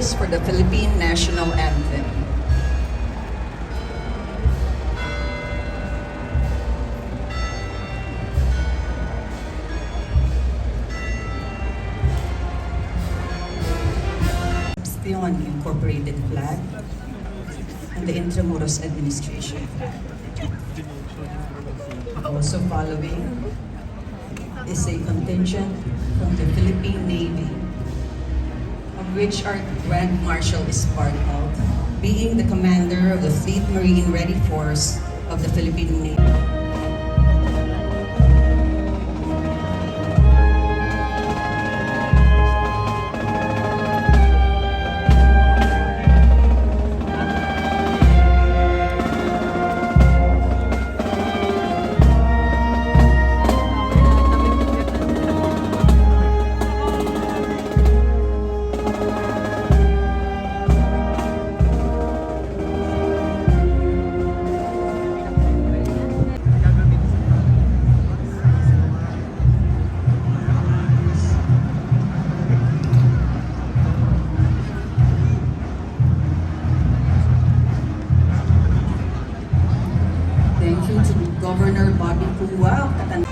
rise for the Philippine National Anthem. Incorporated flag and the Intramuros administration flag. Also following is a contingent from the Philippine Navy, of which our Grand Marshal is part of, being the commander of the Fleet Marine Ready Force of the Philippine Navy. Governor Bobby Pua of Catan.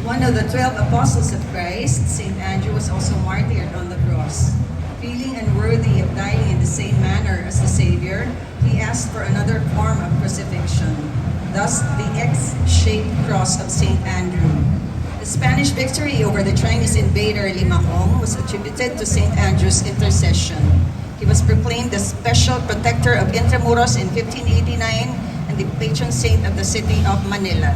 One of the 12 apostles of Christ, St. Andrew, was also martyred on the cross. Feeling unworthy of dying in the same manner as the Savior, he asked for another form of crucifixion, thus the X-shaped cross of St. Andrew. The Spanish victory over the Chinese invader Limahong was attributed to St. Andrew's intercession. He was proclaimed the special protector of Intramuros in 1589 and the patron saint of the city of Manila.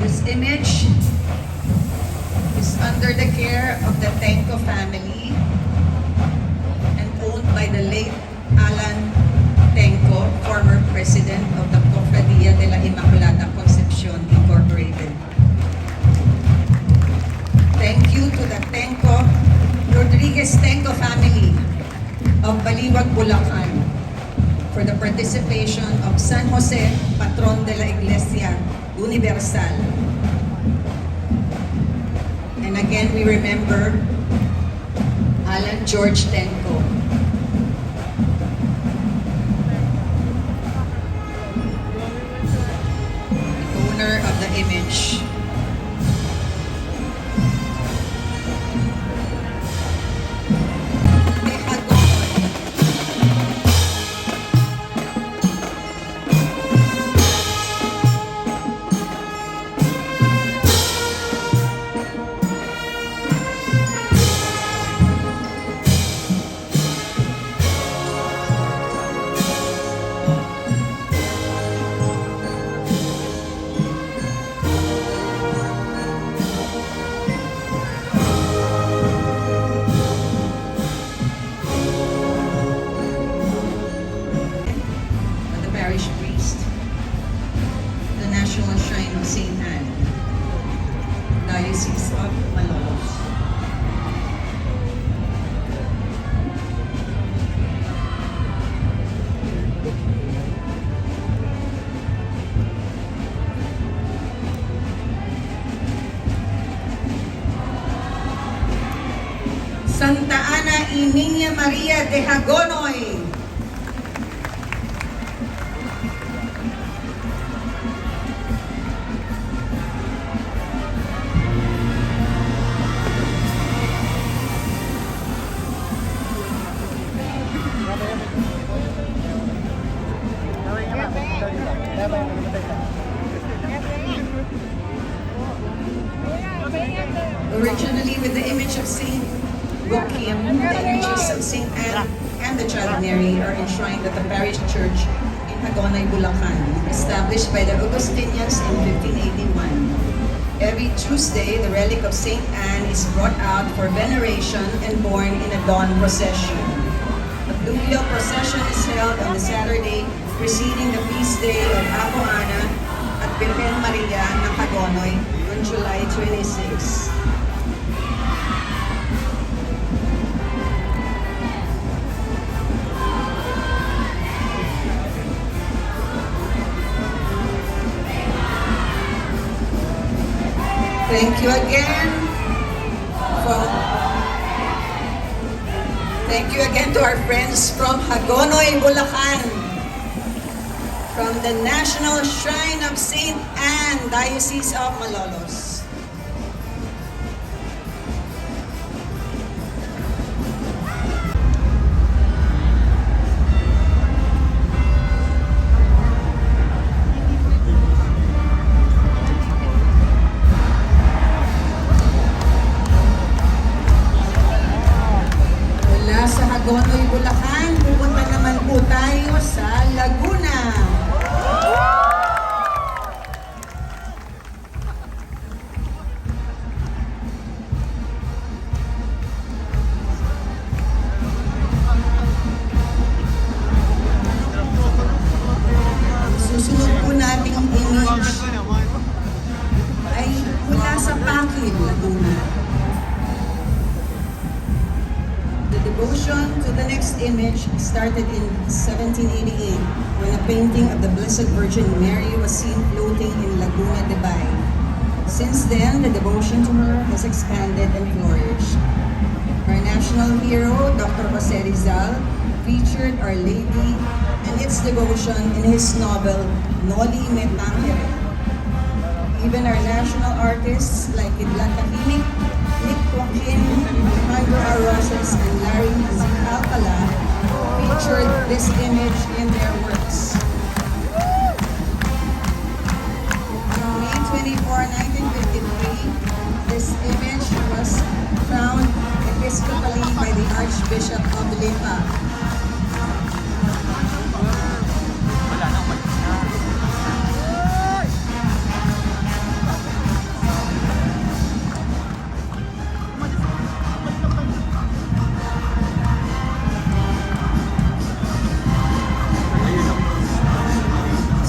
This image under the care of the Tenco family and owned by the late Alan Tenco, former president of the Cofradía de la Inmaculada Concepcion Incorporated. Thank you to the Tenco, Rodriguez Tenco family of Baliwag, Bulacan for the participation of San Jose, patron de la Iglesia Universal. And again, we remember Alan George Tenco. The owner of the image. Parish priest, the National Shrine of St. Anne, Diocese of Lourdes. Santa Ana y Niña María de Hagonoy. Originally with the image of Saint Joachim, the images of Saint Anne and the Child Mary are enshrined at the parish church in Hagonoy, Bulacan, established by the Augustinians in 1581. Every Tuesday, the relic of Saint Anne is brought out for veneration and borne in a dawn procession. The fluvial procession is held on the Saturday preceding the feast day of Apo Ana at Virgen Maria ng Hagonoy, on July 26. Thank you again to our friends from Hagonoy, Bulacan, from the National Shrine of St. Anne, Diocese of Malolos. Sa Hagonoy, Bulacan, pupunta naman po tayo sa Laguna. Susunod po nating image ay mula sa Pakil, Laguna. Devotion to the next image started in 1788 when a painting of the Blessed Virgin Mary was seen floating in Laguna de Bay. Since then, the devotion to her has expanded and flourished. Our national hero, Dr. Jose Rizal, featured Our Lady and its devotion in his novel, Noli Me Tangere. Even our national artists like Idlat Tahimik, Nick Joaquin, Alejandro R. Rosas, and Larry Z. Alcala featured this image in their works. On May 24, 1953, this image was crowned episcopally by the Archbishop of Lipa.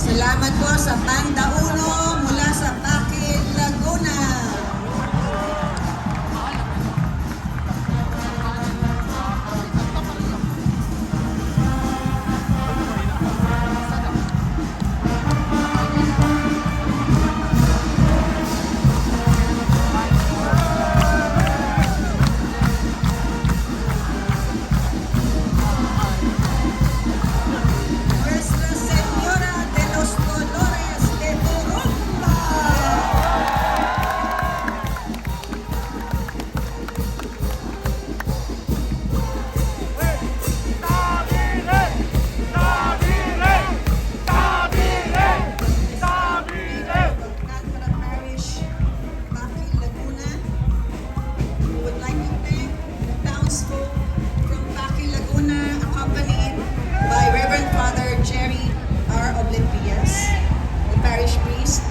Salamat po sa Panda Uno mula sa Pakil, Laguna. Nuestra Señora de los Dolores de Turumba. Alcantara Parish, Pakil, Laguna. We would like to thank the townsfolk from Pakil, Laguna, accompanied by Reverend Father Jerry R. Oblivious, the parish priest,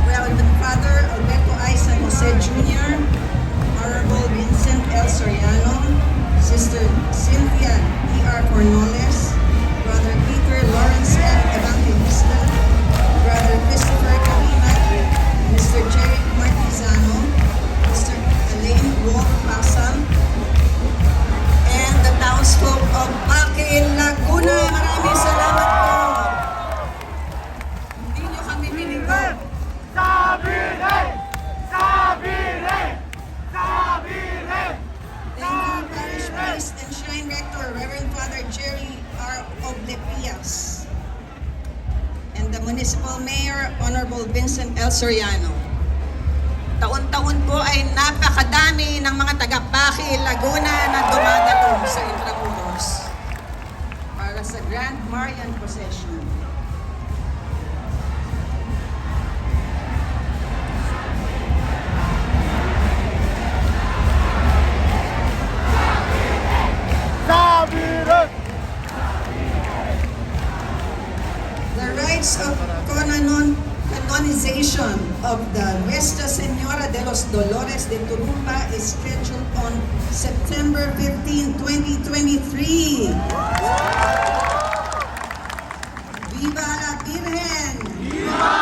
Reverend Father Alberto I. San Jose Jr., Honorable Vincent L. Soriano, Sister Cynthia E. R. Cornoles, Brother Peter Lawrence F. Evangelista, Brother Christopher Kahima, Mr. Jerry Martizano, Mr. Elaine Wolf Pasam, and the townsfolk of Pakil, Laguna. Maraming salamat po. Hindi nyo kami binigay. Thank you, Parish Priest and Shrine Rector, Reverend Father Jerry R. Oblivious, and the Municipal Mayor, Honorable Vincent L. Soriano. Taon-taon po ay napakadami ng mga taga-Pakil, Laguna na dumadalo sa Intramuros para sa Grand Marian Procession. The rites of canonization of the Nuestra Señora de los Dolores de Turumba is scheduled on September 15, 2023. Viva la Virgen! Viva!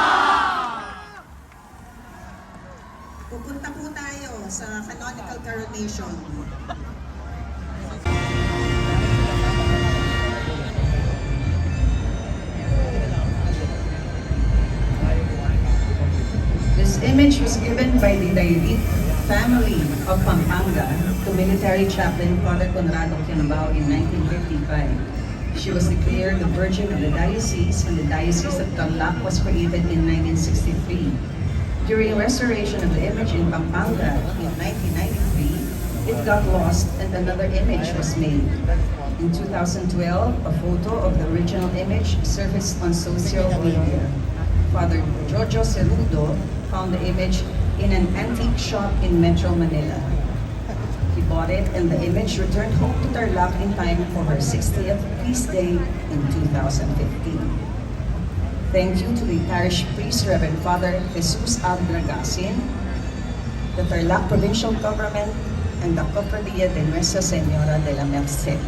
by the David family of Pampanga to military chaplain Father Conrado Quinabao in 1955. She was declared the Virgin of the Diocese, and the Diocese of Tarlac was created in 1963. During restoration of the image in Pampanga in 1993, it got lost and another image was made. In 2012, a photo of the original image surfaced on social media. Father Jojo Cerudo found the image in an antique shop in Metro Manila. He bought it and the image returned home to Tarlac in time for her 60th feast day in 2015. Thank you to the parish priest, Reverend Father Jesus Aldragasin, the Tarlac Provincial Government, and the Cofradía de Nuestra Señora de la Merced.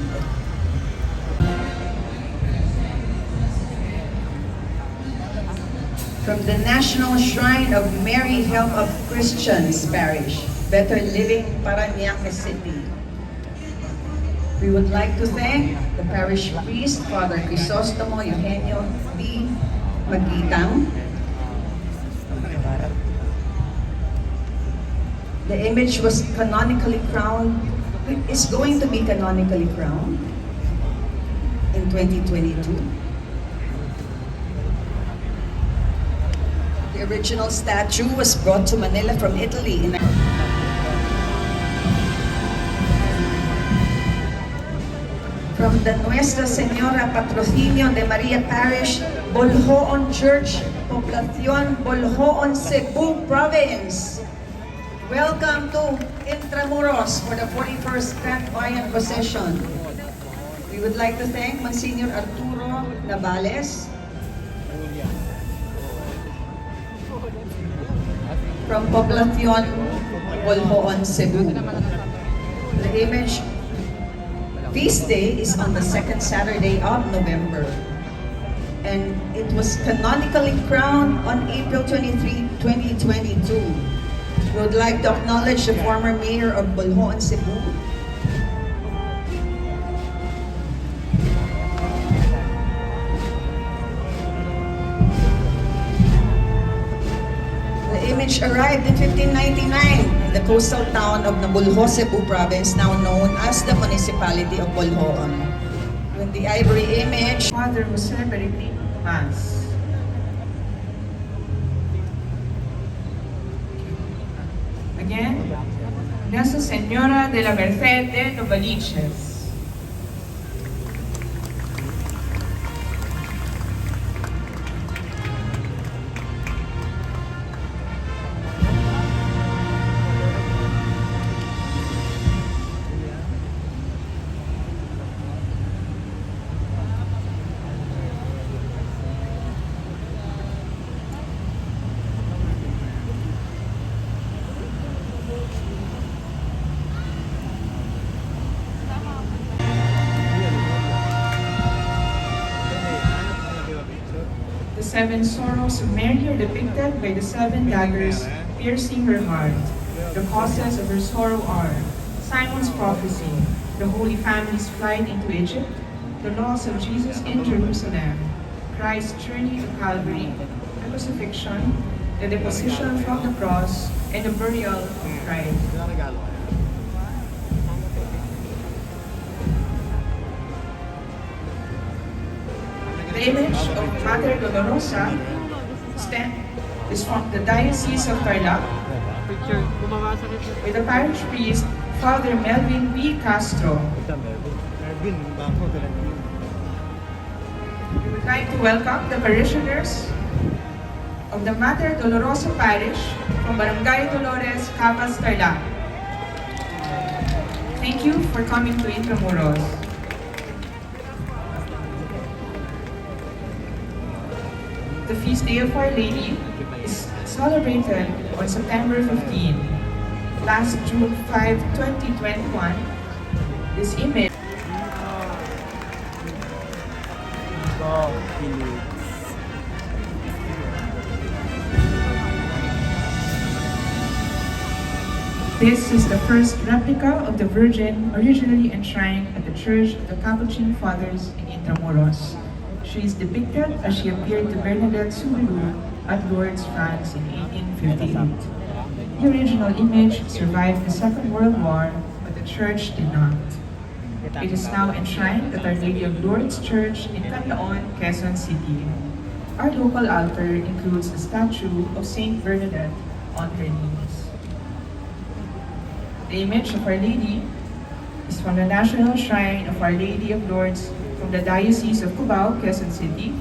From the National Shrine of Mary Help of Christians Parish, Better Living, Parañaque City. We would like to thank the parish priest, Father Crisostomo Eugenio D. Magitang. The image was canonically crowned, is going to be canonically crowned in 2022. The original statue was brought to Manila from Italy in from the Nuestra Señora Patrocinio de Maria Parish, Boljoon Church, Poblacion, Boljoon, Cebu Province. Welcome to Intramuros for the 41st Grand Marian Procession. We would like to thank Monsignor Arturo Navales from Poblacion, Boljoon, Cebu. The image feast day is on the second Saturday of November, and it was canonically crowned on April 23, 2022. We would like to acknowledge the former mayor of Boljoon, Cebu, image arrived in 1599 in the coastal town of Nabulho, Cebu Province, now known as the municipality of Boljoon. When the ivory image, Father was celebrating Mass. Again, Nuestra Señora de la Merced de Novaliches. The seven sorrows of Mary are depicted by the seven daggers piercing her heart. The causes of her sorrow are Simon's prophecy, the Holy Family's flight into Egypt, the loss of Jesus in Jerusalem, Christ's journey to Calvary, the crucifixion, the deposition from the cross, and the burial of Christ. The image of Mother Dolorosa is from the Diocese of Tarlac, with the parish priest, Father Melvin B. Castro. We would like to welcome the parishioners of the Mother Dolorosa Parish from Barangay Dolores, Cabas, Tarlac. Thank you for coming to Intramuros. The feast day of Our Lady is celebrated on September 15. Last June 5, 2021, this image This is the first replica of the Virgin originally enshrined at the Church of the Capuchin Fathers in Intramuros. She is depicted as she appeared to Bernadette Soubirous at Lourdes, France in 1858. The original image survived the Second World War, but the church did not. It is now enshrined at Our Lady of Lourdes Church in Canlaon, Quezon City. Our local altar includes a statue of Saint Bernadette on her knees. The image of Our Lady is from the National Shrine of Our Lady of Lourdes from the Diocese of Cubao, Quezon City,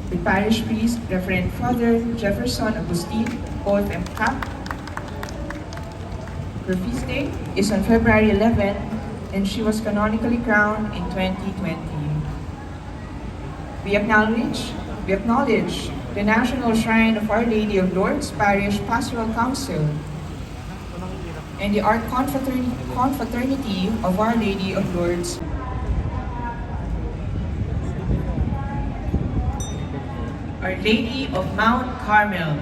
with parish priest Reverend Father Jefferson Agustin, OFM Cap. Her feast day is on February 11, and she was canonically crowned in 2020. We acknowledge the National Shrine of Our Lady of Lourdes Parish Pastoral Council and the Art Confraternity of Our Lady of Lourdes. Our Lady of Mount Carmel.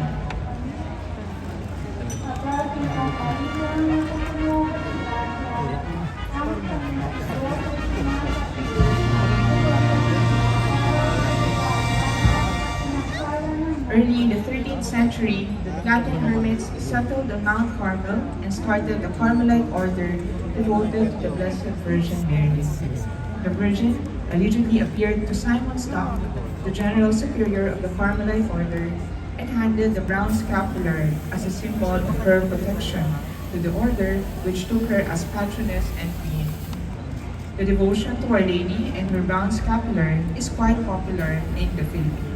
Early in the 13th century, Latin hermits settled on Mount Carmel and started the Carmelite order devoted to the Blessed Virgin Mary. The Virgin allegedly appeared to Simon Stock, the General Superior of the Carmelite order, and handed the brown scapular as a symbol of her protection to the order, which took her as patroness and queen. The devotion to Our Lady and her brown scapular is quite popular in the Philippines.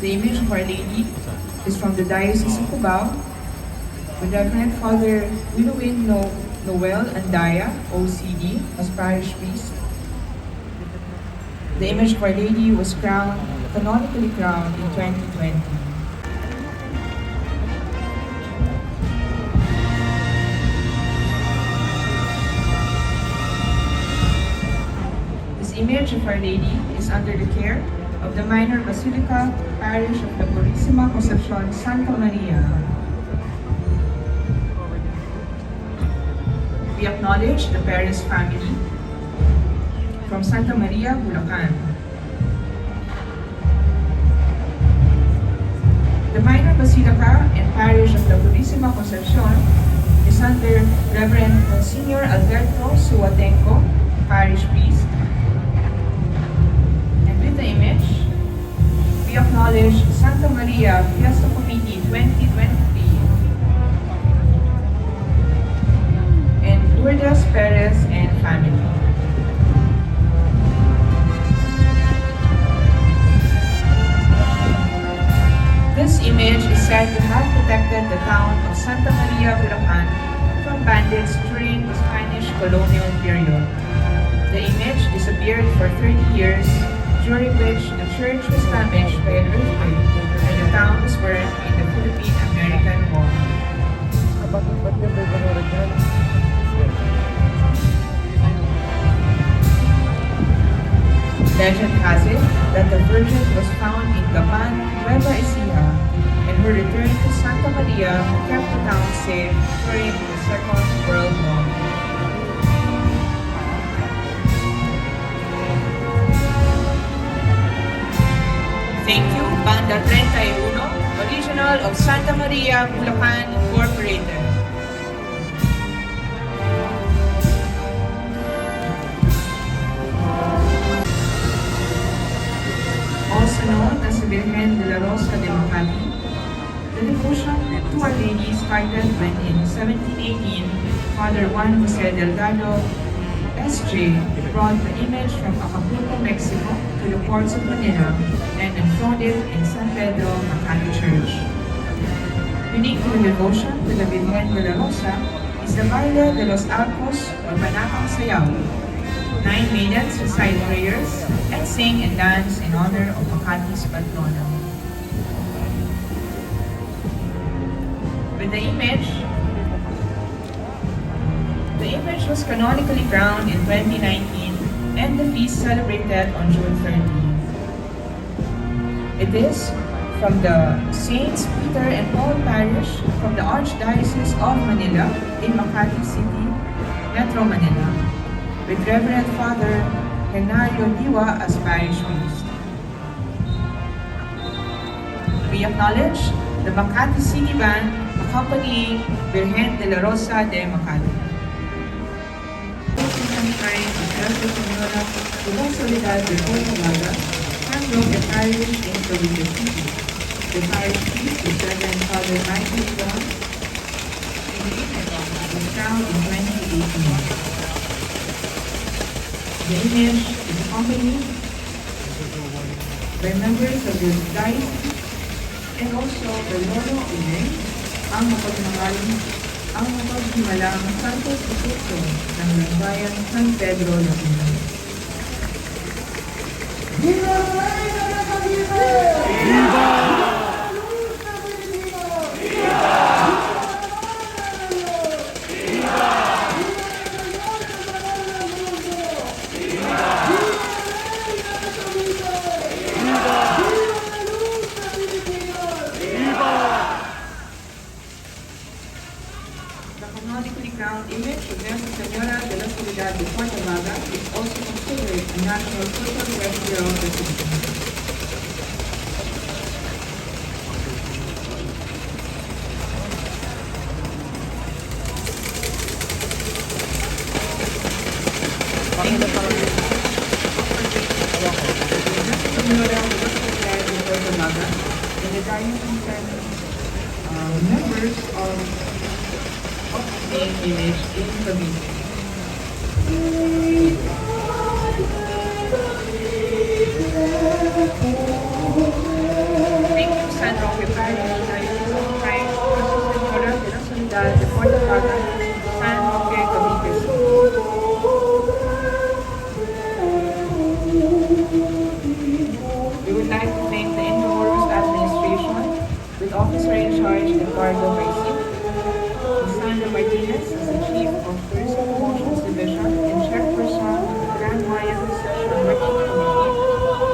The image of Our Lady is from the Diocese of Cubao, with Reverend Father Wilowin Noel Andaya, OCD, as parish priest. The image of Our Lady was canonically crowned in 2020. This image of Our Lady is under the care of the Minor Basilica Parish of the Purísima Concepcion Santa Maria. We acknowledge the Perez family from Santa Maria, Bulacan. The Minor Basilica and Parish of the Purísima Concepcion is under Reverend Monsignor Alberto Suatenco, Parish Priest. The image, we acknowledge Santa Maria Fiesta Committee 2023 and Lourdes Perez and family. This image is said to have protected the town of Santa Maria, Bulacan from bandits during the Spanish colonial period. The image disappeared for 30 years, during which the church was damaged by an earthquake and the town was burned in the Philippine-American War. Legend has it that the Virgin was found in Gaman, Nueva Ecija, and her return to Santa Maria kept the town safe during the Second World War. Thank you, Banda 31, original of Santa Maria, Bulacan, Incorporated. Also known as the Virgen de la Rosa de Makati, the devotion to Our Lady started when in 1718, Father Juan Jose Delgado, S.J. brought the image from Acapulco, Mexico to the ports of Manila and enthroned it in San Pedro, Makati Church. Unique to the devotion to the Virgen de la Rosa is the Baile de los Arcos or Banakang Sayaw. 9 maidens recite prayers and sing and dance in honor of Makati's patrona. With the image was canonically crowned in 2019 and the feast celebrated on June 30th. It is from the Saints Peter and Paul Parish from the Archdiocese of Manila in Makati City, Metro Manila, with Reverend Father Henario Diwa as parish priest. We acknowledge the Makati City Band accompanying Virgen de la Rosa de Makati. Señora de la Soledad de Puerto handle the parish in Cavite City. The parish priest, the Reverend Father Michael John, was found in 2018. The image is accompanied by members of the diocese and also the Loro Ine, ang mapaghimalang Santos Isuso ng Bayan San Pedro Laguna. ¡Viva la reina de Cavite! ¡Viva! The canonically crowned image of Nuestra Señora de la Soledad de Puerto Vaga is also considered a national social treasure of the Philippines. And the diocese and members of the image in Cavite. Thank you, San Roque Parish, Diocese of Christ, Procession, Señora de la Soledad de Puerto Vaga, San Roque, Cavite City. We would like to thank the Intramuros administration with officer in charge Eduardo Maisip, Sandra Martinez as the Chief of Tourism Promotions Division and Chairperson of the Grand Marian Procession Marketing Committee,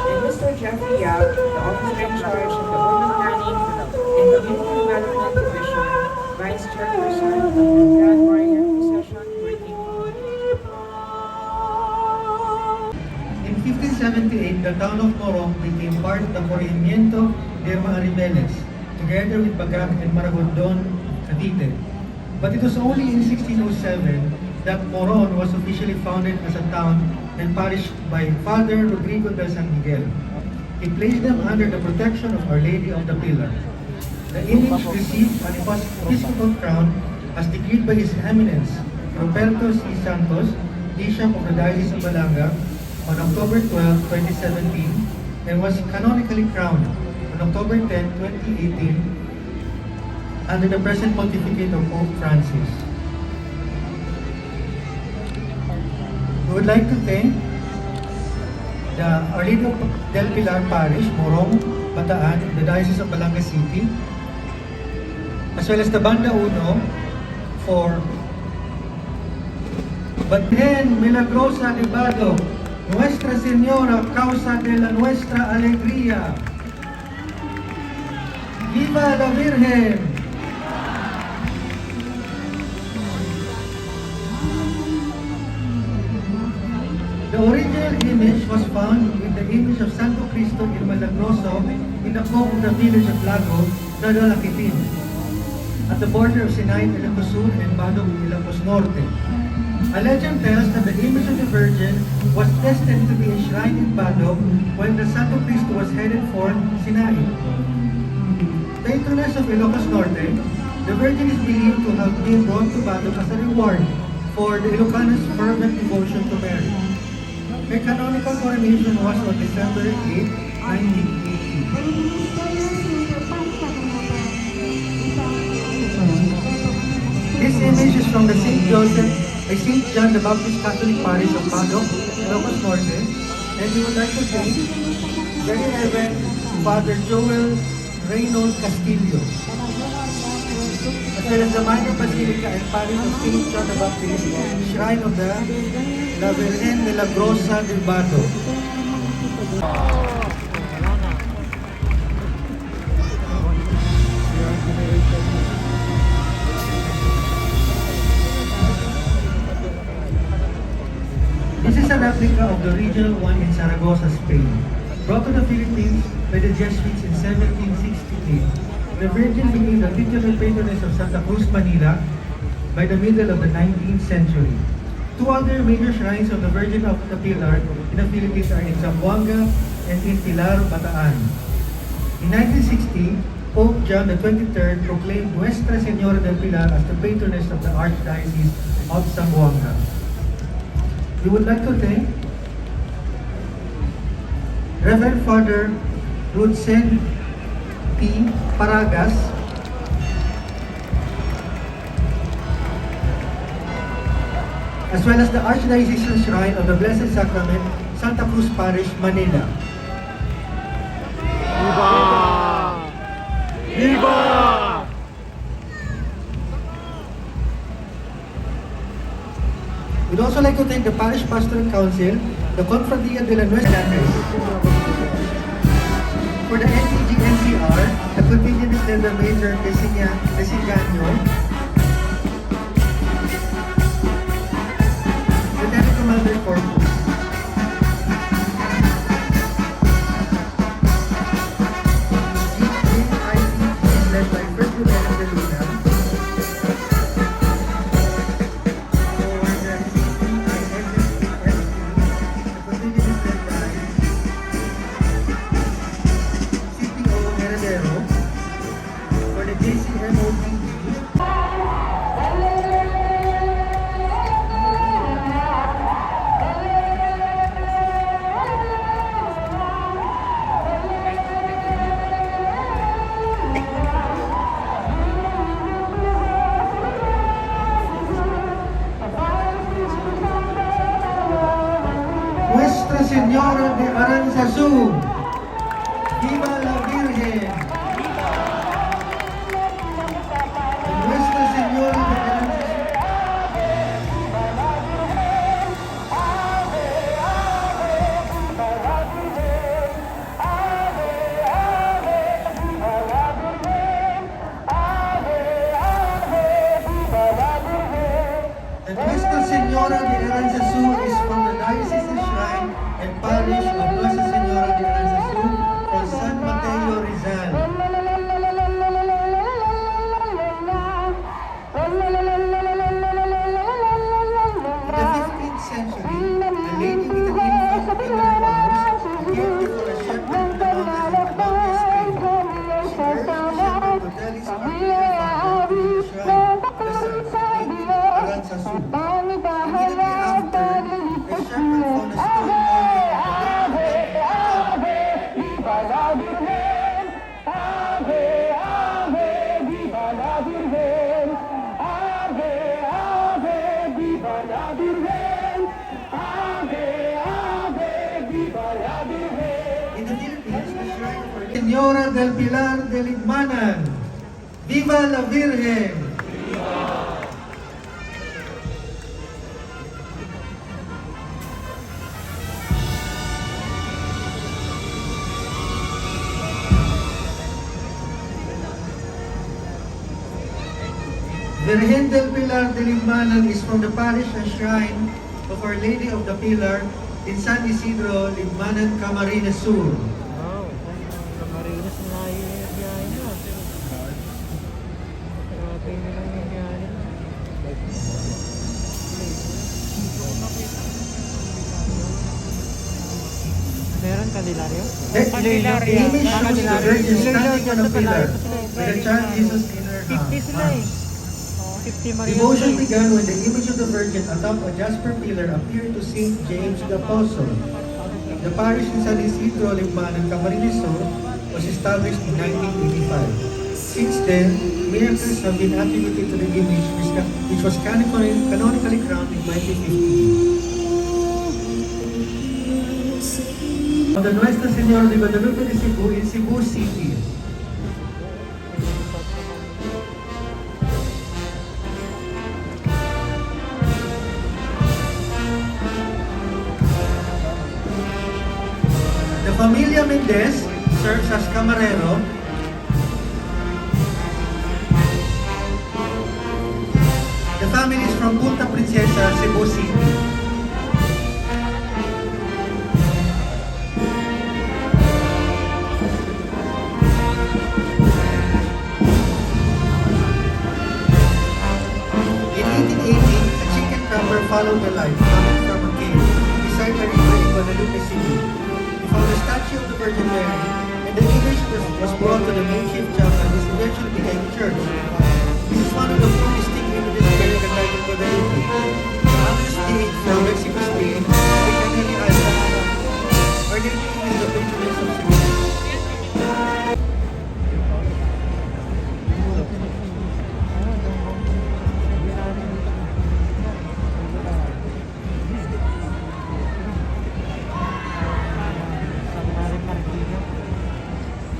and Mr. Jeffrey Yap, the officer in charge of the Urban Planning and Community Development Division, Vice Chairperson of the Grand Marian Procession Working Committee. In 1578, the town of Morong became part of the Corregimiento de Maribeles, together with Bagak and Maragondon, Cavite. But it was only in 1607 that Moron was officially founded as a town and parish by Father Rodrigo del San Miguel. He placed them under the protection of Our Lady of the Pillar. The image received an episcopal crown as decreed by His Eminence, Roberto C. Santos, Bishop of the Diocese of Balanga, on October 12, 2017, and was canonically crowned on October 10, 2018, under the present pontificate of Pope Francis. We would like to thank the Our Lady del Pilar Parish, Morong, Bataan, the Diocese of Balanga City, as well as the Banda Uno for Virgen Milagrosa de Bado, Nuestra Señora, causa de la nuestra alegría. ¡Viva la Virgen! The original image was found with the image of Santo Cristo in Milagroso in the cove of the village of Lago, Dadalakitin, at the border of Sinay, Ilocos Sur, and Badog, Ilocos Norte. A legend tells that the image of the Virgin was destined to be enshrined in Badog when the Santo Cristo was headed for Sinay. Patroness of Ilocos Norte, the Virgin is believed to have been brought to Badog as a reward for the Ilocanos' fervent devotion to Mary. Her canonical coronation was on December 8, 1980. This image is from the St. John the Baptist Catholic Parish of Badog, Ilocos Norte, and we would like to thank Very Reverend Father Joel Reynold Castillo, as well as the minor basilica and parish of St. John the Baptist, shrine of the La Virgen Milagrosa del Bado. This is a replica of the original one in Zaragoza, Spain, brought to the Philippines by the Jesuits in 1762. 1950, the Virgin became the titular patroness of Santa Cruz, Manila by the middle of the 19th century. Two other major shrines of the Virgin of the Pilar in the Philippines are in Zamboanga and in Pilar, Bataan. In 1960, Pope John XXIII proclaimed Nuestra Señora del Pilar as the patroness of the Archdiocese of Zamboanga. We would like to thank Reverend Father Rudsen P. Paragas, as well as the Archdiocesan Shrine of the Blessed Sacrament, Santa Cruz Parish, Manila. Viva! Viva! We'd also like to thank the Parish Pastoral Council, the Confradia de la Nuestra for the NTG-NCR, the Contingent Extender Major Desigano, Lieutenant Commander Corpus, GAIP is led by First Lieutenant De Luna, for the CPISSPSP, the contingent is led by CPO Heredero, for the JCMOPG, Nuestra Señora de Aranzazu, Viva la Virgen. Nuestra Señora de Aranzazu. The Nuestra Señora de Aranzazu is from the Diocesan Shrine and Parish of Nuestra Señora de Aranzazu from San Mateo, Rizal. In the 15th century, a lady with an infant in her arms appeared before a shepherd in the mountains of Colombia, Spain. She urged the shepherd to tell his people to find the shrine of the sun, named Aranzazu. Immediately after, the shepherd found a stone carving of the In the Philippines, the shrine of Our Señora del Pilar de Ligmanan. Viva la Virgen! Virgen del Pilar de Ligmanan is from the parish and shrine of Our Lady of the Pilar in San Isidro, Ligmanan, Camarines Sur. Wow, Camarines na layo yung biyahe na. Grabe na lang yung biyahe na. Meron Candelario? The image shows the Virgin standing on a pillar with the child Jesus in her 50 sila eh. arms. Oh, 50 Marian. Devotion began when the image of the Virgin atop a jasper pillar appeared to Saint James the Apostle. The parish in San Isidro, Ligmanan, Camarines Sur was established in 1985. Since then, miracles have been attributed to the image which was canonically crowned in 1950. On the Nuestra Señora de Guadalupe de Cebu in Cebu City. The Familia Mendez serves as camarero. The family is from Punta Princesa, Cebu City. Guadalupe City. We found a statue of the Virgin Mary, and the image was brought to the makeshift chapel, which eventually became a church. This is one of the four distinct images carrying the title Guadalupe. The others date from Mexico City, and Canary Island. Our Lady is the patroness of Cebu.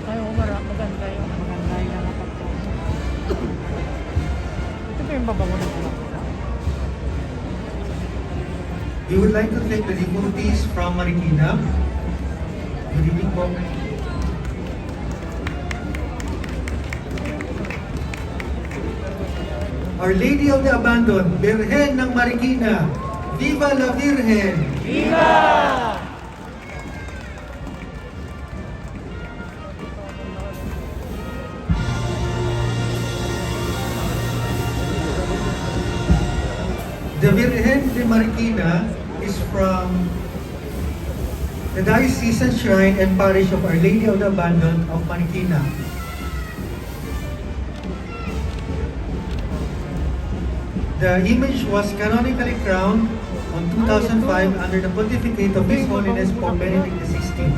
Ay, oo, maganda yung nakapagpo. Ito ba yung babango ng tulak? We would like to thank the devotees from Marikina. Good evening po. Our Lady of the Abandoned, Birhen ng Marikina. Viva la Virgen! Viva! The Virgen de Marikina is from the Diocesan Shrine and Parish of Our Lady of the Abandoned of Marikina. The image was canonically crowned on 2005 under the pontificate of His Holiness Pope Benedict XVI.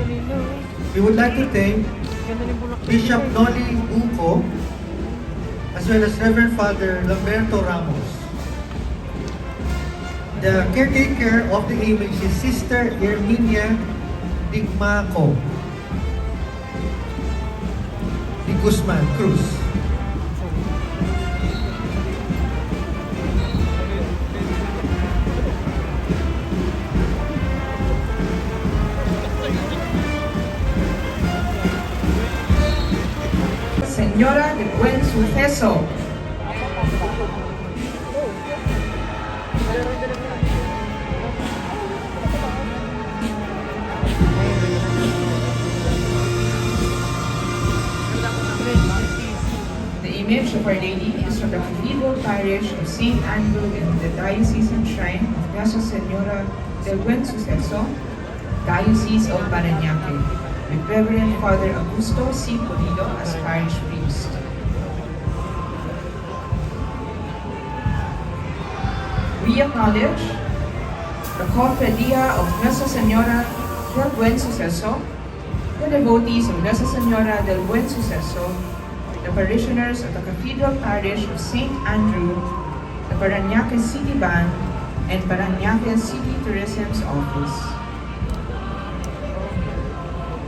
We would like to thank Bishop Noli Buco as well as Reverend Father Lamberto Ramos. The caretaker of the image is Sister Herminia Digmaco Di Guzman Cruz. Señora de Buen Suceso. The image of Our Lady is from the Cathedral Parish of St. Andrew in the Diocesan Shrine of Nuestra Señora del Buen Suceso, Diocese of Parañaque, with Reverend Father Augusto C. Pulido as parish priest. We acknowledge the Cofradia of Nuestra Señora del Buen Suceso, the devotees of Nuestra Señora del Buen Suceso, the parishioners of the Cathedral Parish of St. Andrew, the Parañaque City Band, and Parañaque City Tourism's Office.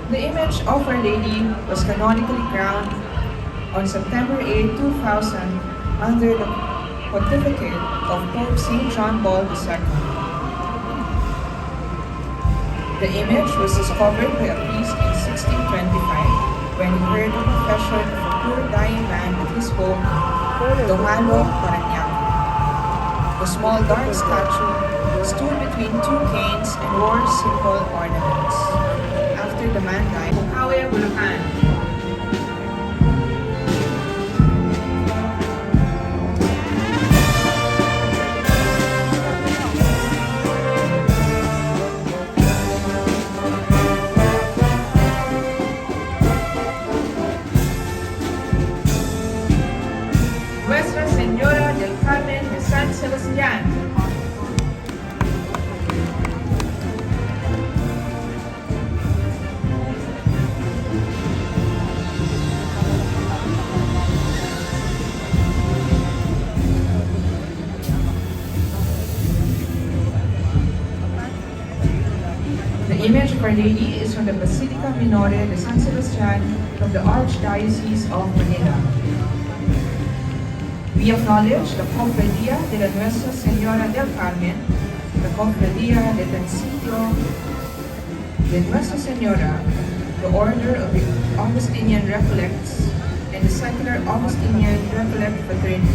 The image of Our Lady was canonically crowned on September 8, 2000 under the pontificate of Pope St. John Paul II. The image was discovered by a priest in 1625 when he heard the confession of a poor dying man at his home, Domalo, Parañaque. The small dark statue stood between two canes and wore simple ornaments. After the man died, Bukawi, Bulacan. Nuestra Señora del Carmen de San Sebastián. The image of Our Lady is from the Basilica Minore de San Sebastián from the Archdiocese of Manila. We acknowledge the Cofradia de la Nuestra Señora del Carmen, the Cofradia de Tancillo de Nuestra Señora, the Order of the Augustinian Recollects, and the Secular Augustinian Recollect Fraternity.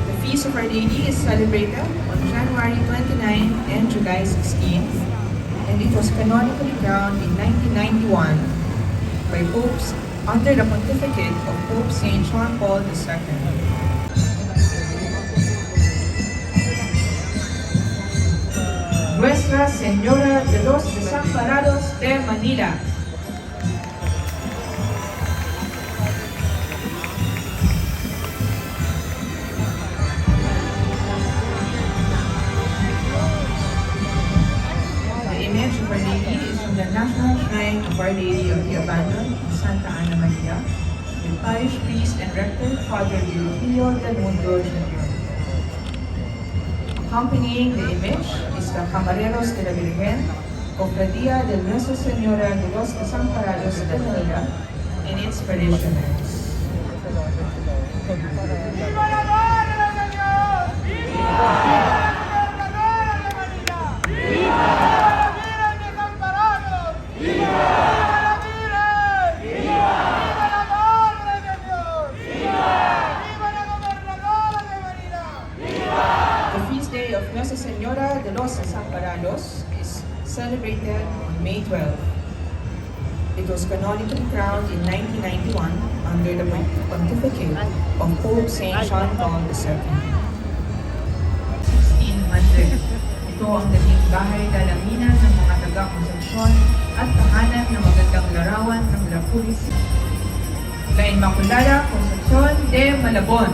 The Feast of Our Lady is celebrated on January 29 and July 16, and it was canonically crowned in 1991 by popes under the pontificate of Pope St. John Paul II. Nuestra Señora de los Desamparados de Manila. The image of Our Lady is from the National Shrine of Our Lady of the Abandoned in Santa Ana, Manila, with parish priest and rector Father Virgilio del Mundo Jr. Accompanying the image is the Camareros de la Virgen, Cofradía de Nuestra Señora de los Desamparados de Manila, and its parishioners. ¡Viva la Madre de Dios! ¡Viva! ¡Viva la Gobernadora de Manila! ¡Viva! ¡Viva la Virgen Desamparados! ¡Viva! ¡Viva la Virgen! ¡Viva! ¡Viva la Madre de Dios! ¡Viva! ¡Viva la Gobernadora de Manila! ¡Viva! The feast day of Nuestra Señora de los Desamparados is celebrated on May 12. It was canonically crowned in 1991 under the pontificate of Pope St. John Paul II. 1600. Ito ang naging bahay-dalaminan ng mga taga-Concepcion at tahanan ng magandang larawan ng La Purísima. La Inmaculada Concepcion de Malabon.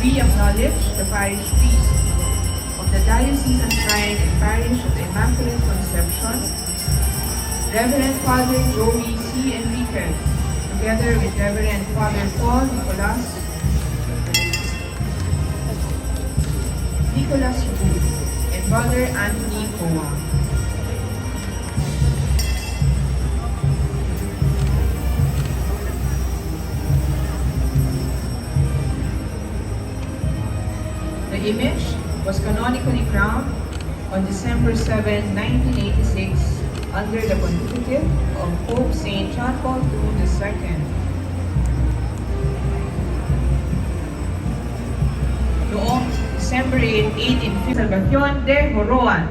We acknowledge the parish priest of the Diocesan Shrine and Parish of the Immaculate Conception, Reverend Father Joey C. Enriquez, together with Reverend Father Paul Nicolas Wu, and Father Anthony Coa. The image was canonically crowned on December 7, 1986 under the pontificate of Pope St. John Paul II. Noong December 8, 1850, Salvacion de Joroan.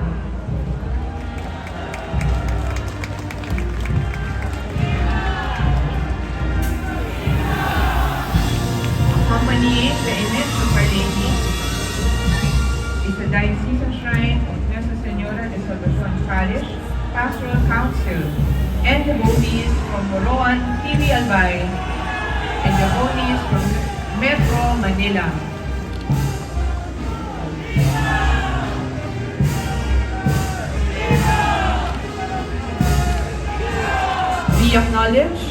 Accompanying the image of Our Lady is the Diocesan Shrine of Nuestra Señora de Salvacion Parish Pastoral Council and devotees from Moroan, TV Albay, and devotees from Metro Manila. We acknowledge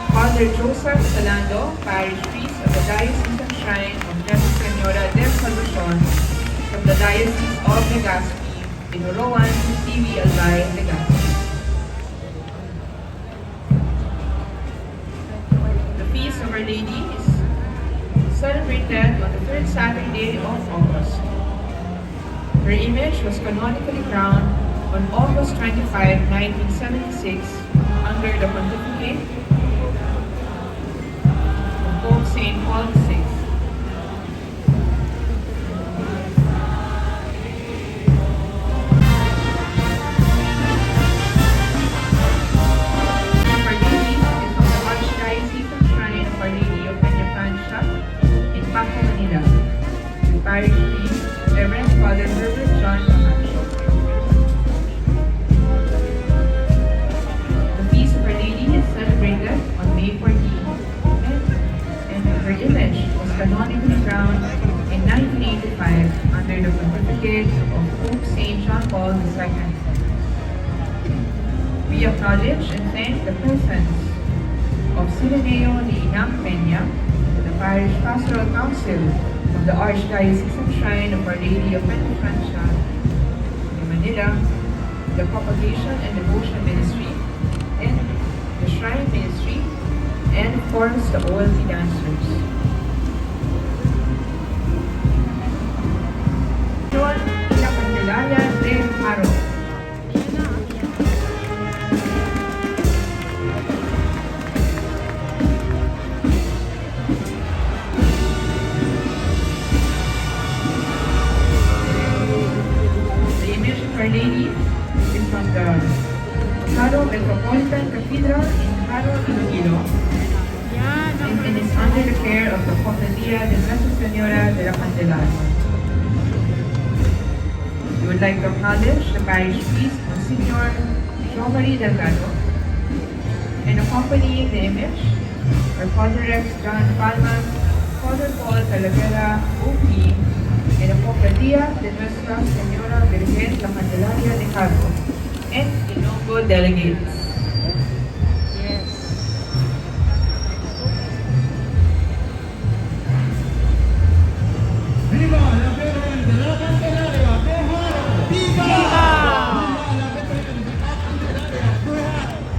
Father Joseph Salando, Parish Priest of the Diocesan Shrine of Nuestra Señora de Salvacion from the Diocese of Legazpi in Orowan, TV Albay, Legazpi. The Feast of Our Lady is celebrated on the third Saturday of August. Her image was canonically crowned on August 25, 1976 under the pontificate of Pope St. Paul VI. Our Lady is from the Archdiocesan Shrine of Our Lady of Peñafancia in Paco, Manila, with parish priest Reverend Father Herbert John Camacho. The Feast of Our Lady is celebrated on May 14, and her image was canonically crowned in 1985 under the pontificate of Pope St. John Paul II. We acknowledge and thank the presence of Sileneo ni Inang Peña, the Parish Pastoral Council of the Archdiocesan Shrine of Our Lady of Peñafancia in Manila, the Propagation and Devotion Ministry, and the Shrine Ministry, and of course the OLT dancers. John La Candelaria de Haro. The image of Our Lady is from the Haro Metropolitan Cathedral in Harold Iloilo, and is under the care of the Cofradía de Nuestra Señora de la Candelaria. We would like to acknowledge the parish priest, Monsignor Jean-Marie Delgado, and accompanying the image are Father Rex John Palmas, Father Paul Talavera, OP, and the Cofradía de Nuestra Señora Virgen la Candelaria de Carmel, and Ilonggo delegates. ¡Viva la Virgen de la Candelaria de Jaro! ¡Viva!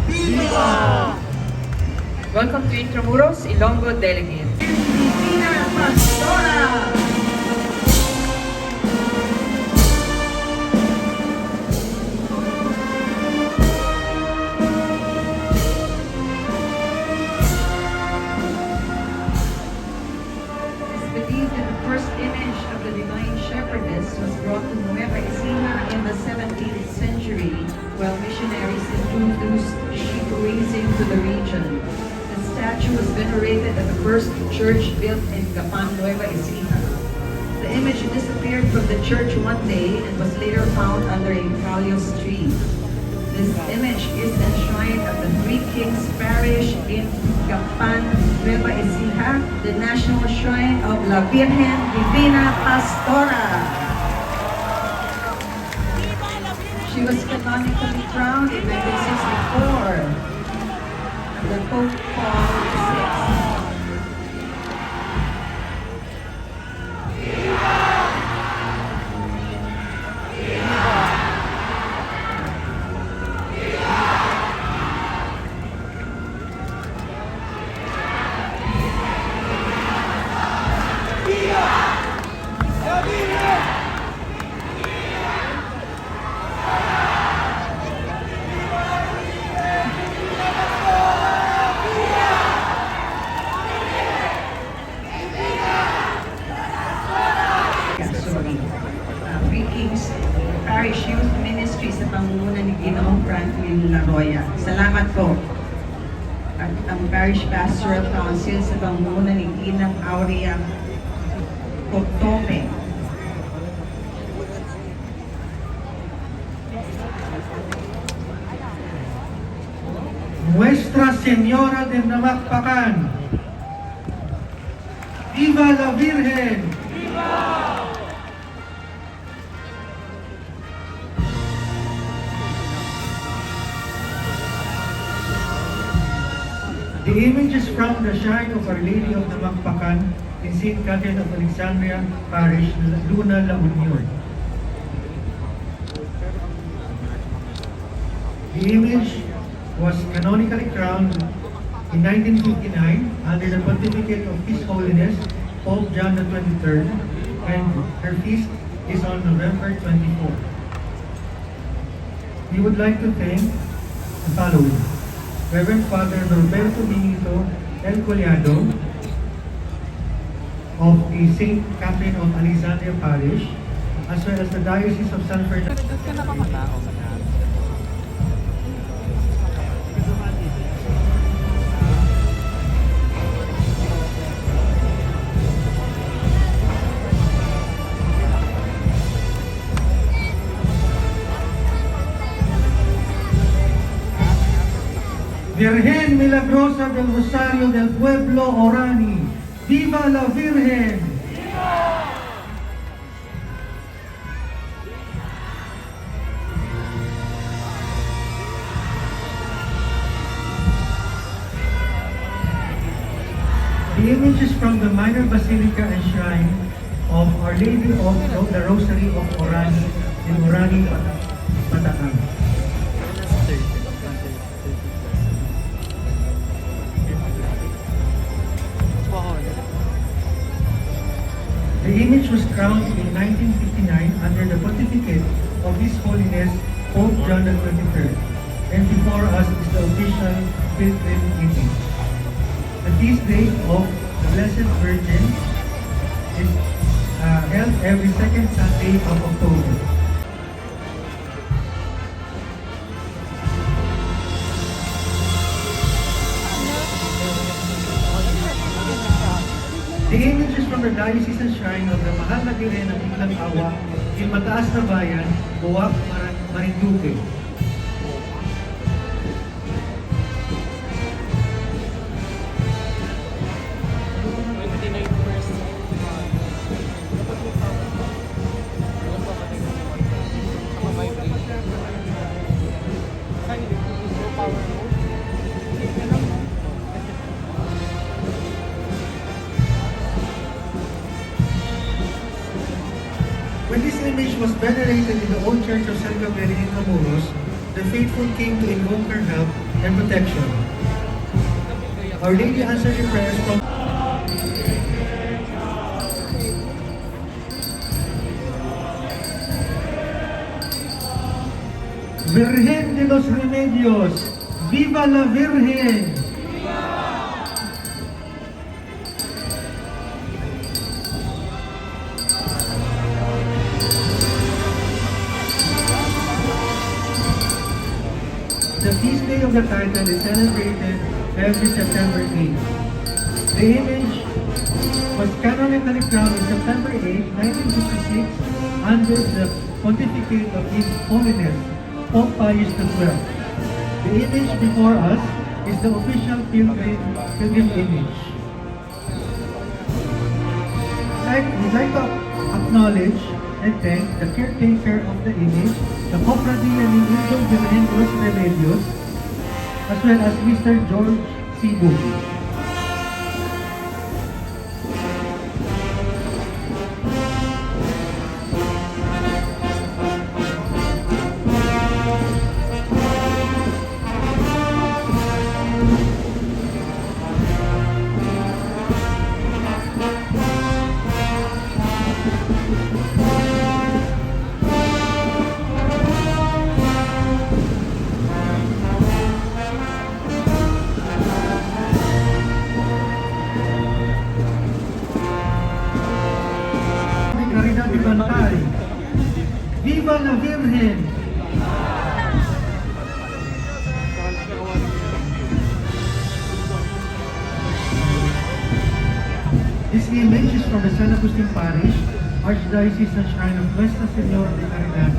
¡Viva! Welcome to Intramuros, Ilonggo delegate. Divina Pastora! Believed that the first image of the Divine Shepherdess was brought to Nueva Ecija in the 17th century while missionaries introduced sheep raising to the region. The statue was venerated at the first church built in Gapan, Nueva Ecija. The image disappeared from the church one day and was later found under a Calios tree. This image is enshrined at the Three Kings Parish in Gapan, Nueva Ecija, the national shrine of La Virgen Divina Pastora. She was canonically crowned in 1964 under Pope Paul VI. Three Kings Parish Youth Ministry sa pangunguna ni Ginoong Franklin Laroya. Salamat po. At ang Parish Pastoral Council sa pangunguna ni Ginang Aurea Cotome. Nuestra Señora de Namakpakan. Viva la Virgen! The image is from the shrine of Our Lady of Namakpakan in St. Catherine of Alexandria Parish, Luna, La Union. The image was canonically crowned in 1959 under the pontificate of His Holiness Pope John the 23rd, and her feast is on November 24. We would like to thank the following: Reverend Father Norberto Benito El Collado of the St. Catherine of Alexandria Parish, as well as the Diocese of San Fernando. Virgen Milagrosa del Rosario del Pueblo Orani, ¡Viva la Virgen! The image is from the minor basilica and shrine of Our Lady of the Rosary of Orani in Orani, Bataan. The image was crowned in 1959 under the pontificate of His Holiness Pope John the 23rd, and before us is the official pilgrim image. The feast day of the Blessed Virgin is held every second Sunday of October. The image is from the diocesan shrine of the Mahal na Birhen ng Iklang Awa in Mataas na Bayan, Buwak, Marinduque. When this image was venerated in the old church of San Gabriel in Intramuros, the faithful came to invoke her help and protection. Our Lady answered the prayers from Virgen de los Remedios, ¡viva la Virgen! The feast day of the title is celebrated every September 8. The image was canonically crowned on September 8, 1956 under the pontificate of His Holiness, Pope Pius XII. The image before us is the official pilgrim image. We'd like to acknowledge and thank the caretaker of the image, the Cofradia ni Indio Virgen de los Remedios, as well as Mr. George C. Buki. Viva la Virgen! This image is from the San Agustin Parish, Archdiocesan Shrine of Nuestra Señora de Caridad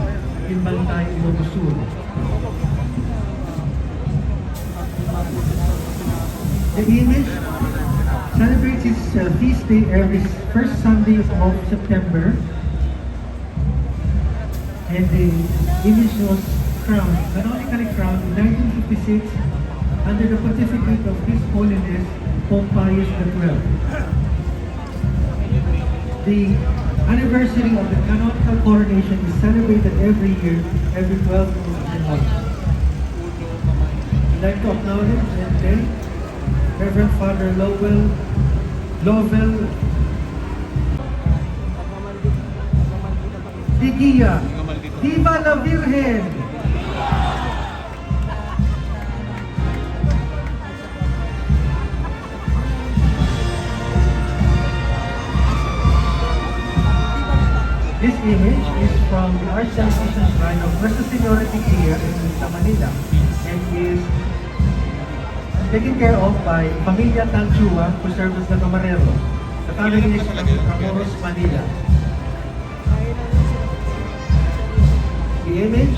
in Bantay, Ilocos Sur. The image celebrates its feast day every first Sunday of September, and the image was canonically crowned in 1956 under the pontificate of His Holiness Pope Pius XII. The anniversary of the canonical coronation is celebrated every year, every 12th of January. I'd like to acknowledge and thank Reverend Father Lovell Digia. Viva la Virgen! This image is from the Archdiocesan Shrine of Nuestra Señora de Guia in Manila and is taken care of by Familia Tanchua, who serves as the camarero. The family is from Intramuros, Manila. The image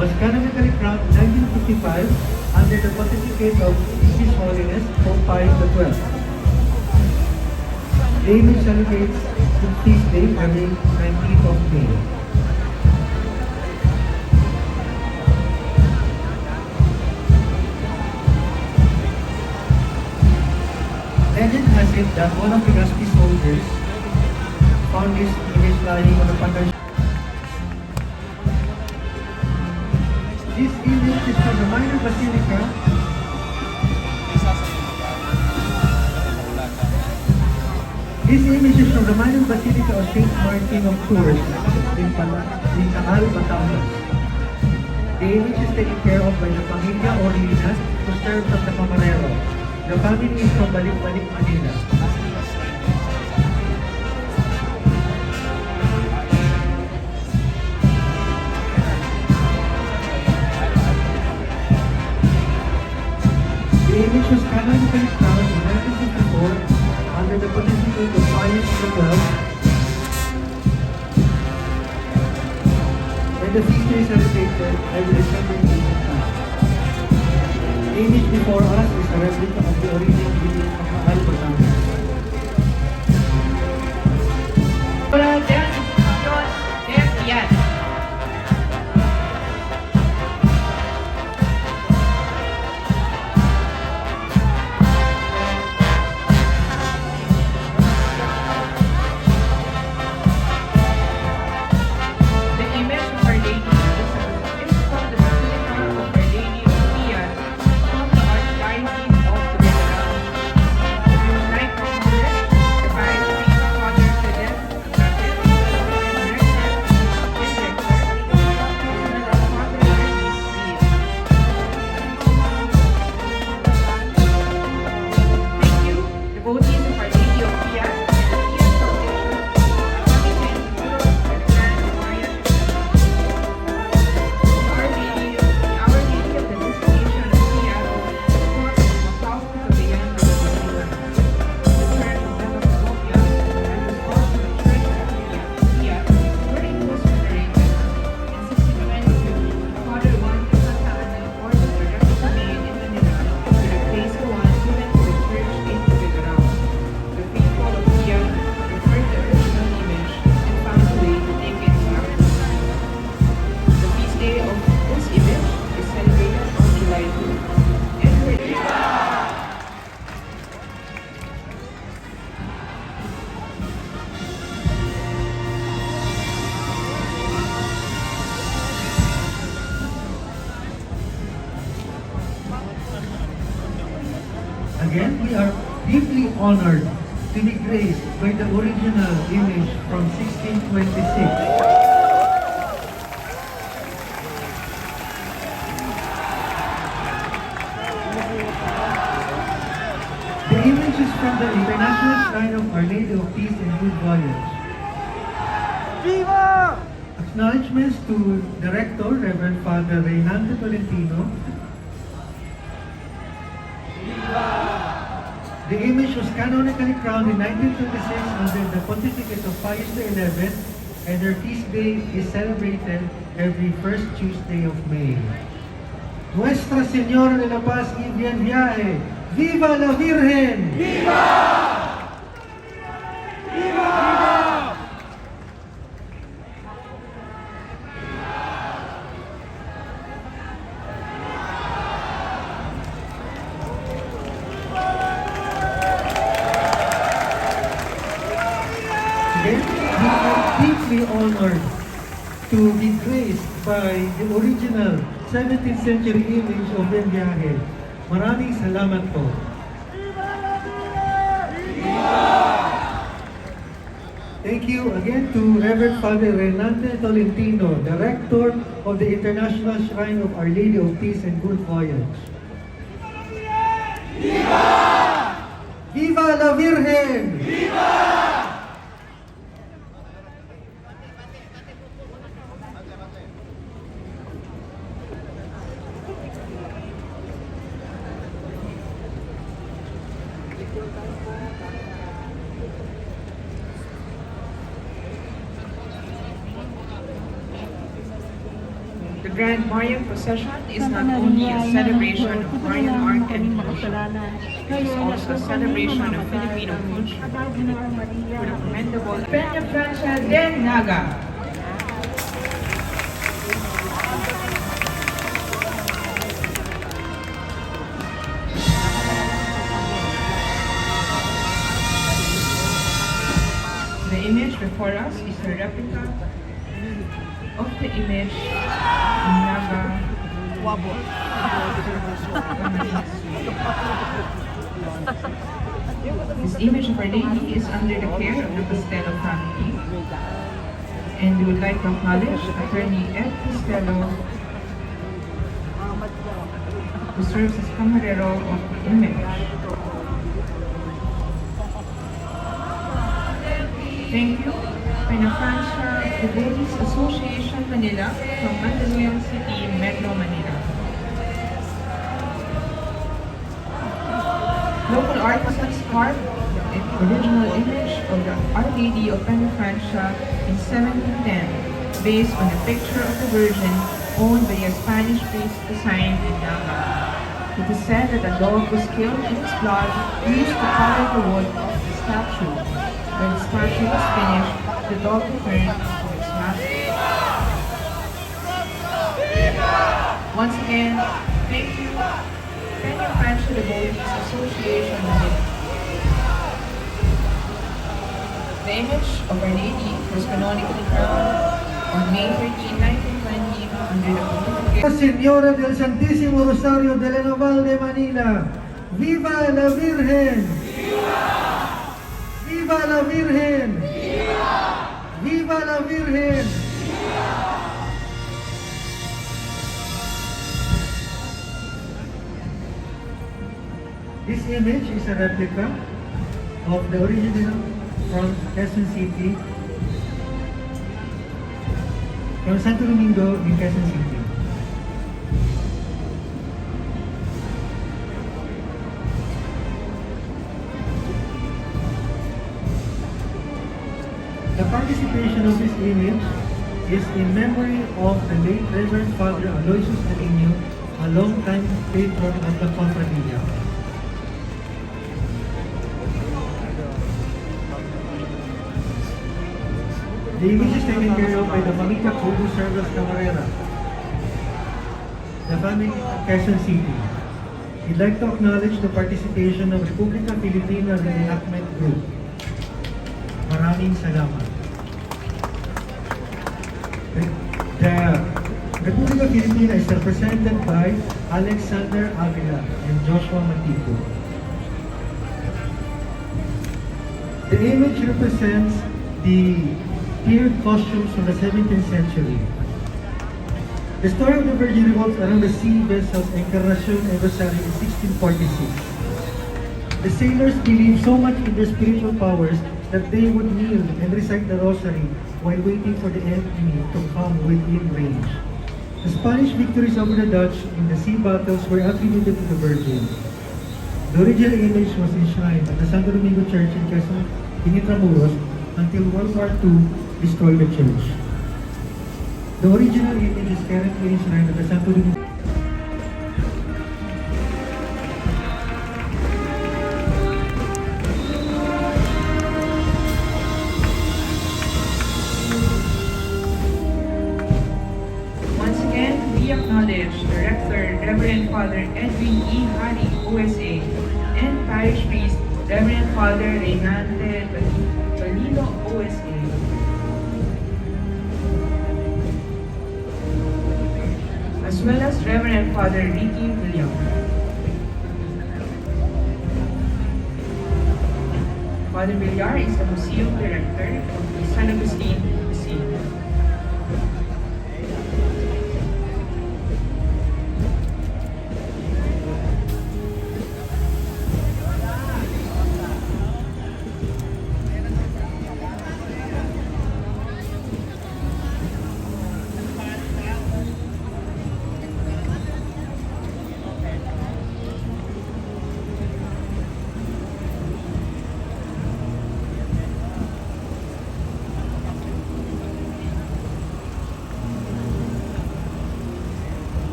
was canonically crowned in 1955 under the pontificate of His Holiness Pope Pius XII. The image celebrates the feast day every 19th of May. Legend has it that one of the Legazpi soldiers found this image lying on the patronage. This image is from the minor basilica of St. Martin of Tours in Carmel, Batangas. The image is taken care of by the Familia Orinas, who serves as the camarero. The family is from Balik-Balik, Manila. The image was canonically crowned in 1954 under the pontificate of Pius XII, and the feast day is celebrated every December 18th. The image before us is a replica of the original building of Mahal Batangas. Hola, de institución de Marian. The image of Our Lady is from the Basilica of Our Lady of Marian from the Archdiocese of Lourdes. We would like to acknowledge the parish priest, Father Philip, devotees of Our Lady of Marian and the Procession, Marian, Our Lady of the Visitation of Marian, the Apostles of the Young Basilica, the Church of Santa Sophia, and the also the Church of Marian, were it was venerated. In 1622, Father Juan de Santa Ana ordered the replica made in Manila to replace the one given to the Church in Figueroa. The people of Marian referred the original image and found a way to take it back. The feast day of this image is celebrated on July 2. Again, we are deeply honored to be graced by the original image from 1626. The image is from the International Shrine of Our Lady of Peace and Good Voyage. Viva! Acknowledgments to the Rector, Reverend Father Reynaldo Tolentino. The image was canonically crowned in 1926 under the pontificate of Pius XI, and their feast day is celebrated every first Tuesday of May. Nuestra Señora de la Paz y bien viaje! Viva la Virgen! Viva! Viva! Again, we are deeply honored to be graced by the original 17th century image of Ben Viaje. Maraming salamat po. Thank you again to Reverend Father Reynaldo Tolentino, the Rector of the International Shrine of Our Lady of Peace and Good Voyage. Viva! Viva la Virgen! Viva! The Grand Marian Procession is not only a celebration of Marian art and devotion, it is also a celebration of Filipino culture with a commendable Peña Francia del Naga. The image before us is a replica of the image in Naga. This image of Our Lady is under the care of the Costello family, and we would like to acknowledge Attorney Ed Costello, who serves as camarero of the image. Thank you, Peña Francia Devotees Association Manila from Mandaluyong City, Metro Manila. Local artisans carved the original image of the Our Lady of Penitència in 1710, based on a picture of the Virgin owned by a Spanish priest designed in Nava. It is said that a dog was killed and its blood used to color the wood of the statue. When the statue was finished, the dog returned to its master. Once again, thank you, Penny Francia Devotees Association Unit. The image of Our Lady was canonically crowned on May 13, 1920 under the pontificate Señora del Santísimo Rosario de la Naval de Manila, ¡Viva la Virgen! ¡Viva la Virgen! ¡Viva la Virgen! This image is a replica of the original from Quezon City, from Santo Domingo in Quezon City. The participation of this image is in memory of the late Reverend Father Aloysius Arino, a long-time patron of the Confraternidad. The image is taken care of by the Mamita Kudu Service Camarera, the family of Quezon City. We'd like to acknowledge the participation of Republika Filipina Reenactment Group. Maraming salamat. The Republika Filipina is represented by Alexander Avila and Joshua Matico. The image represents the period costumes from the 17th century. The story of the Virgin revolves around the sea vessels Encarnacion and Rosario in 1646. The sailors believed so much in their spiritual powers that they would kneel and recite the rosary while waiting for the enemy to come within range. The Spanish victories over the Dutch in the sea battles were attributed to the Virgin. The original image was enshrined at the Santo Domingo Church in Quezon, in Intramuros, until World War II destroyed the church. The original image is currently enshrined at the Santo Domingo. Once again, we acknowledge the Rector, Reverend Father Edwin E. Hari, OSA, and Parish Priest, Reverend Father Reynante Balilo, OSA. As well as Reverend Father Ricky William. Father Villar is the Museum Director of the San Agustin Museum.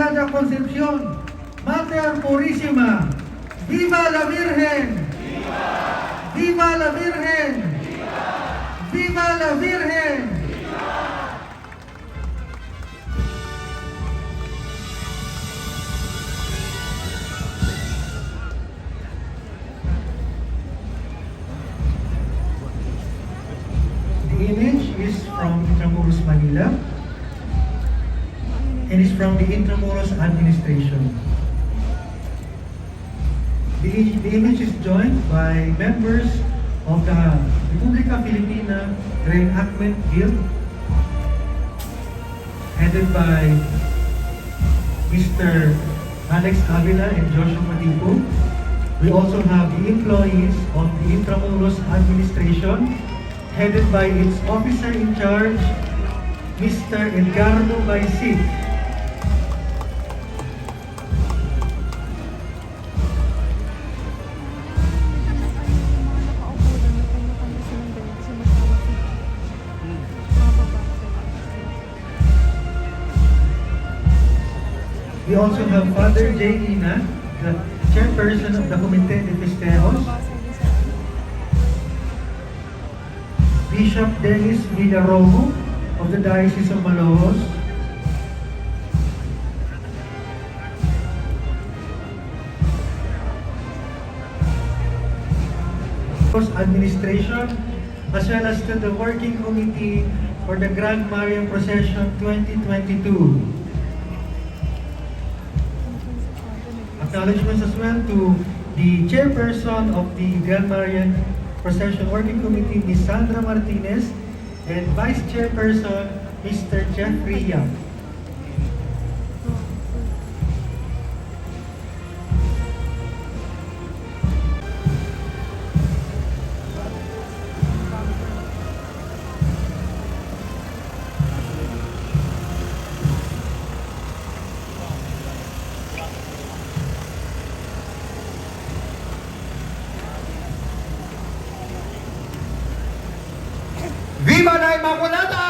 Santa Concepción, Mater Purísima, ¡Viva la Virgen! ¡Viva la Virgen! ¡Viva la Virgen! The image is from Intramuros, Manila, and is from the Intramuros administration. The image is joined by members of the Republika Filipina Reenactment Guild, headed by Mr. Alex Avila and Joshua Matico. We also have the employees of the Intramuros administration, headed by its officer in charge, Mr. Edgardo Baisik. We also have Father J. Ina, the chairperson of the Comité de Festejos. Bishop Dennis Villaromo of the Diocese of Malolos. Administration, as well as to the Working Committee for the Grand Marian Procession 2022. Acknowledgments as well to the chairperson of the Grand Marian Procession Working Committee, Ms. Sandra Martinez, and Vice Chairperson, Mr. Jeffrey Yang. Viva la Inmaculada!